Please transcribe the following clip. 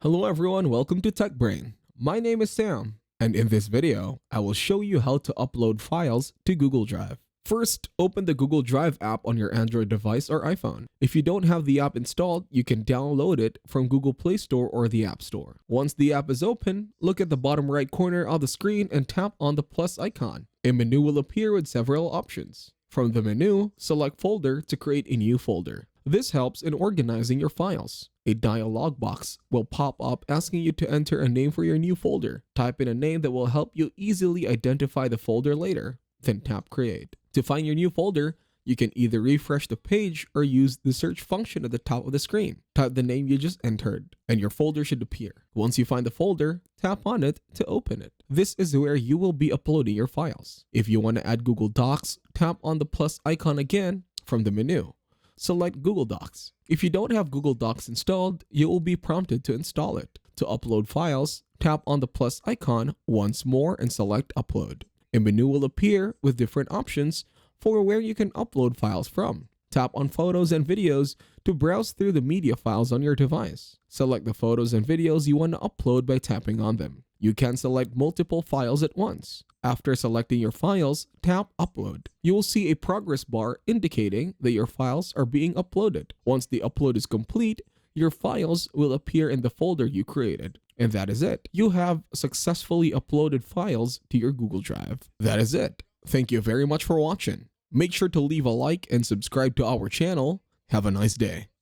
Hello everyone, welcome to Tech Brain. My name is Sam, and in this video, I will show you how to upload files to Google Drive. First, open the Google Drive app on your Android device or iPhone. If you don't have the app installed, you can download it from Google Play Store or the App Store. Once the app is open, look at the bottom right corner of the screen and tap on the plus icon. A menu will appear with several options. From the menu, select Folder to create a new folder. This helps in organizing your files. A dialog box will pop up asking you to enter a name for your new folder. Type in a name that will help you easily identify the folder later, then tap Create. To find your new folder, you can either refresh the page or use the search function at the top of the screen. Type the name you just entered, and your folder should appear. Once you find the folder, tap on it to open it. This is where you will be uploading your files. If you want to add Google Docs, tap on the plus icon again from the menu. Select Google Docs. If you don't have Google Docs installed, you will be prompted to install it. To upload files, tap on the plus icon once more and select Upload. A menu will appear with different options for where you can upload files from. Tap on Photos and Videos to browse through the media files on your device. Select the photos and videos you want to upload by tapping on them. You can select multiple files at once. After selecting your files, tap Upload. You will see a progress bar indicating that your files are being uploaded. Once the upload is complete, your files will appear in the folder you created. And that is it. You have successfully uploaded files to your Google Drive. That is it. Thank you very much for watching. Make sure to leave a like and subscribe to our channel. Have a nice day.